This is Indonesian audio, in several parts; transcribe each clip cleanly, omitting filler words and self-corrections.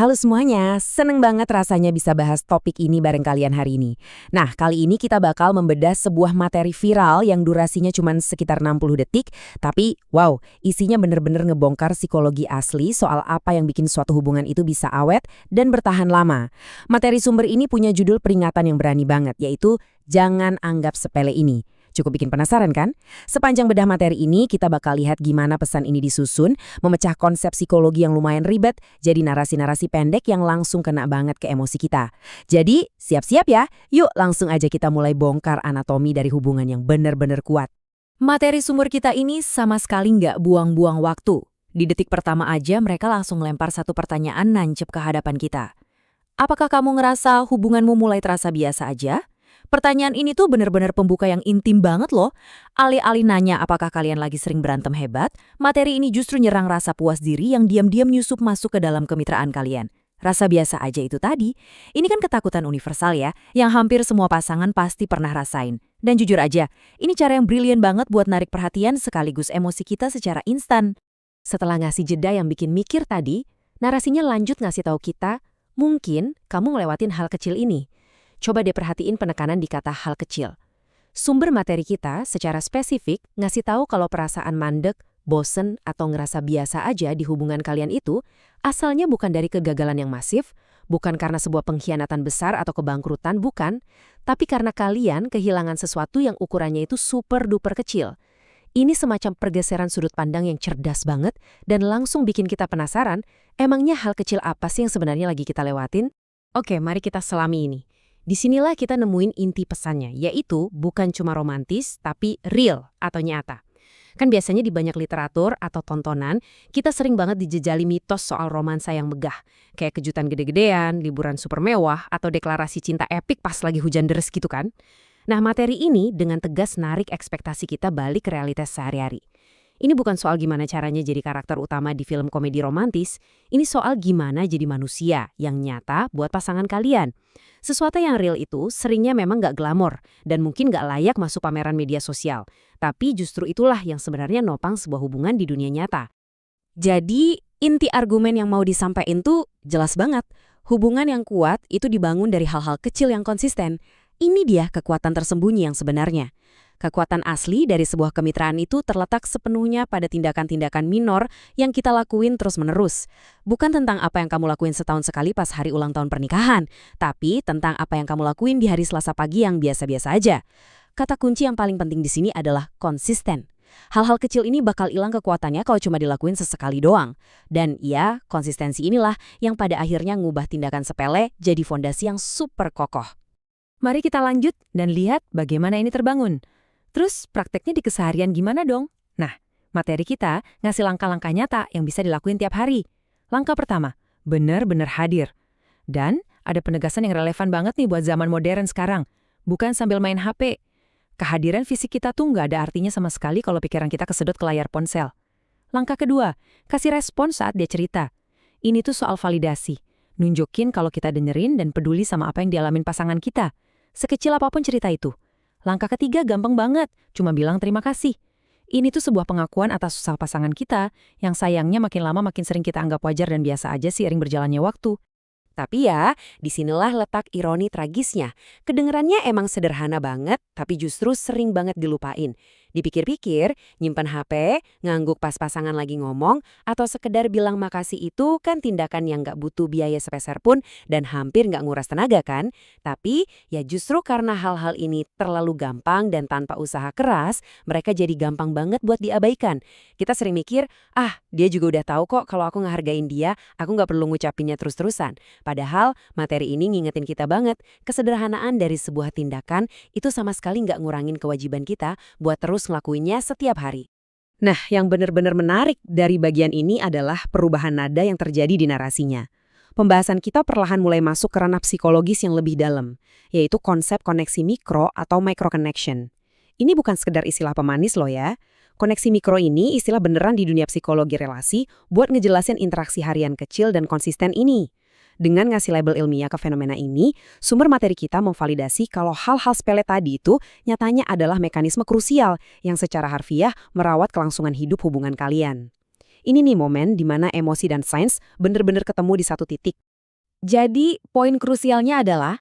Halo semuanya, seneng banget rasanya bisa bahas topik ini bareng kalian hari ini. Nah, kali ini kita bakal membedah sebuah materi viral yang durasinya cuma sekitar 60 detik, tapi wow, isinya bener-bener ngebongkar psikologi asli soal apa yang bikin suatu hubungan itu bisa awet dan bertahan lama. Materi sumber ini punya judul peringatan yang berani banget, yaitu Jangan Anggap Sepele Ini. Cukup bikin penasaran kan? Sepanjang bedah materi ini, kita bakal lihat gimana pesan ini disusun, memecah konsep psikologi yang lumayan ribet, jadi narasi-narasi pendek yang langsung kena banget ke emosi kita. Jadi, siap-siap ya, yuk langsung aja kita mulai bongkar anatomi dari hubungan yang benar-benar kuat. Materi sumber kita ini sama sekali nggak buang-buang waktu. Di detik pertama aja mereka langsung lempar satu pertanyaan nancep ke hadapan kita. Apakah kamu ngerasa hubunganmu mulai terasa biasa aja? Pertanyaan ini tuh bener-bener pembuka yang intim banget loh. Alih-alih nanya apakah kalian lagi sering berantem hebat, materi ini justru nyerang rasa puas diri yang diam-diam nyusup masuk ke dalam kemitraan kalian. Rasa biasa aja itu tadi. Ini kan ketakutan universal ya, yang hampir semua pasangan pasti pernah rasain. Dan jujur aja, ini cara yang brilian banget buat narik perhatian sekaligus emosi kita secara instan. Setelah ngasih jeda yang bikin mikir tadi, narasinya lanjut ngasih tahu kita, mungkin kamu ngelewatin hal kecil ini. Coba deh perhatiin penekanan di kata hal kecil. Sumber materi kita secara spesifik ngasih tahu kalau perasaan mandek, bosen, atau ngerasa biasa aja di hubungan kalian itu asalnya bukan dari kegagalan yang masif, bukan karena sebuah pengkhianatan besar atau kebangkrutan, bukan, tapi karena kalian kehilangan sesuatu yang ukurannya itu super duper kecil. Ini semacam pergeseran sudut pandang yang cerdas banget dan langsung bikin kita penasaran, emangnya hal kecil apa sih yang sebenarnya lagi kita lewatin? Oke, mari kita selami ini. Disinilah kita nemuin inti pesannya, yaitu bukan cuma romantis, tapi real atau nyata. Kan biasanya di banyak literatur atau tontonan, kita sering banget dijejali mitos soal romansa yang megah. Kayak kejutan gede-gedean, liburan super mewah, atau deklarasi cinta epik pas lagi hujan deres gitu kan. Nah, materi ini dengan tegas narik ekspektasi kita balik ke realitas sehari-hari. Ini bukan soal gimana caranya jadi karakter utama di film komedi romantis, ini soal gimana jadi manusia yang nyata buat pasangan kalian. Sesuatu yang real itu seringnya memang nggak glamor dan mungkin nggak layak masuk pameran media sosial. Tapi justru itulah yang sebenarnya nopang sebuah hubungan di dunia nyata. Jadi, inti argumen yang mau disampaikan tuh jelas banget. Hubungan yang kuat itu dibangun dari hal-hal kecil yang konsisten. Ini dia kekuatan tersembunyi yang sebenarnya. Kekuatan asli dari sebuah kemitraan itu terletak sepenuhnya pada tindakan-tindakan minor yang kita lakuin terus-menerus. Bukan tentang apa yang kamu lakuin setahun sekali pas hari ulang tahun pernikahan, tapi tentang apa yang kamu lakuin di hari Selasa pagi yang biasa-biasa aja. Kata kunci yang paling penting di sini adalah konsisten. Hal-hal kecil ini bakal hilang kekuatannya kalau cuma dilakuin sesekali doang. Dan ya, konsistensi inilah yang pada akhirnya ngubah tindakan sepele jadi fondasi yang super kokoh. Mari kita lanjut dan lihat bagaimana ini terbangun. Terus prakteknya di keseharian gimana dong? Nah, materi kita ngasih langkah-langkah nyata yang bisa dilakuin tiap hari. Langkah pertama, benar-benar hadir. Dan ada penegasan yang relevan banget nih buat zaman modern sekarang. Bukan sambil main HP. Kehadiran fisik kita tuh nggak ada artinya sama sekali kalau pikiran kita kesedot ke layar ponsel. Langkah kedua, kasih respon saat dia cerita. Ini tuh soal validasi. Nunjukin kalau kita dengerin dan peduli sama apa yang dialamin pasangan kita. Sekecil apapun cerita itu. Langkah ketiga gampang banget, cuma bilang terima kasih. Ini tuh sebuah pengakuan atas usaha pasangan kita, yang sayangnya makin lama makin sering kita anggap wajar dan biasa aja seiring berjalannya waktu. Tapi ya, disinilah letak ironi tragisnya. Kedengerannya emang sederhana banget, tapi justru sering banget dilupain. Dipikir-pikir, nyimpen HP, ngangguk pas pasangan lagi ngomong, atau sekedar bilang makasih itu kan tindakan yang nggak butuh biaya sepeser pun dan hampir nggak nguras tenaga kan? Tapi ya justru karena hal-hal ini terlalu gampang dan tanpa usaha keras, mereka jadi gampang banget buat diabaikan. Kita sering mikir, dia juga udah tahu kok kalau aku ngehargain dia, aku nggak perlu ngucapinnya terus-terusan. Padahal materi ini ngingetin kita banget, kesederhanaan dari sebuah tindakan itu sama sekali nggak ngurangin kewajiban kita buat terus ngelakuinnya setiap hari. Nah, yang benar-benar menarik dari bagian ini adalah perubahan nada yang terjadi di narasinya. Pembahasan kita perlahan mulai masuk ke ranah psikologis yang lebih dalam, yaitu konsep koneksi mikro atau micro connection. Ini bukan sekedar istilah pemanis loh ya. Koneksi mikro ini istilah beneran di dunia psikologi relasi buat ngejelasin interaksi harian kecil dan konsisten ini. Dengan ngasih label ilmiah ke fenomena ini, sumber materi kita memvalidasi kalau hal-hal sepele tadi itu nyatanya adalah mekanisme krusial yang secara harfiah merawat kelangsungan hidup hubungan kalian. Ini nih momen di mana emosi dan sains bener-bener ketemu di satu titik. Jadi, poin krusialnya adalah,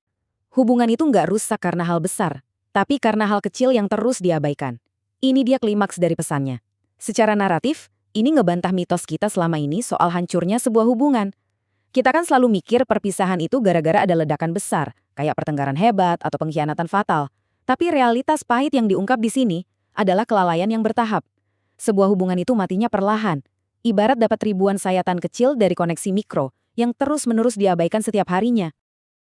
hubungan itu nggak rusak karena hal besar, tapi karena hal kecil yang terus diabaikan. Ini dia klimaks dari pesannya. Secara naratif, ini ngebantah mitos kita selama ini soal hancurnya sebuah hubungan. Kita kan selalu mikir perpisahan itu gara-gara ada ledakan besar, kayak pertengkaran hebat atau pengkhianatan fatal. Tapi realitas pahit yang diungkap di sini adalah kelalaian yang bertahap. Sebuah hubungan itu matinya perlahan. Ibarat dapat ribuan sayatan kecil dari koneksi mikro yang terus-menerus diabaikan setiap harinya.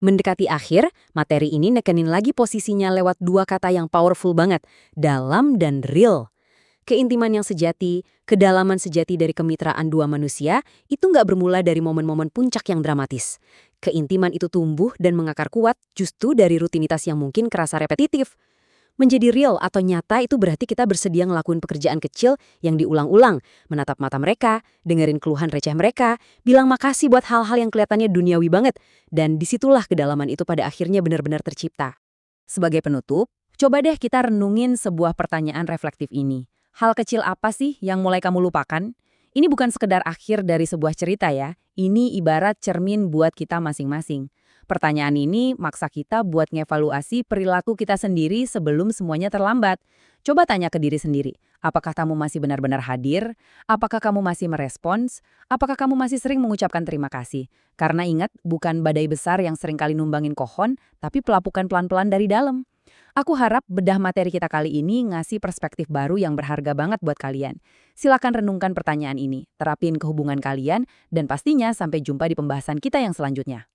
Mendekati akhir, materi ini nekenin lagi posisinya lewat dua kata yang powerful banget, dalam dan real. Keintiman yang sejati, kedalaman sejati dari kemitraan dua manusia, itu nggak bermula dari momen-momen puncak yang dramatis. Keintiman itu tumbuh dan mengakar kuat justru dari rutinitas yang mungkin kerasa repetitif. Menjadi real atau nyata itu berarti kita bersedia ngelakuin pekerjaan kecil yang diulang-ulang, menatap mata mereka, dengerin keluhan receh mereka, bilang makasih buat hal-hal yang kelihatannya duniawi banget, dan disitulah kedalaman itu pada akhirnya benar-benar tercipta. Sebagai penutup, coba deh kita renungin sebuah pertanyaan reflektif ini. Hal kecil apa sih yang mulai kamu lupakan? Ini bukan sekedar akhir dari sebuah cerita ya, ini ibarat cermin buat kita masing-masing. Pertanyaan ini maksa kita buat ngevaluasi perilaku kita sendiri sebelum semuanya terlambat. Coba tanya ke diri sendiri, apakah kamu masih benar-benar hadir? Apakah kamu masih merespons? Apakah kamu masih sering mengucapkan terima kasih? Karena ingat, bukan badai besar yang seringkali numbangin kohon, tapi pelapukan pelan-pelan dari dalam. Aku harap bedah materi kita kali ini ngasih perspektif baru yang berharga banget buat kalian. Silakan renungkan pertanyaan ini, terapin ke hubungan kalian, dan pastinya sampai jumpa di pembahasan kita yang selanjutnya.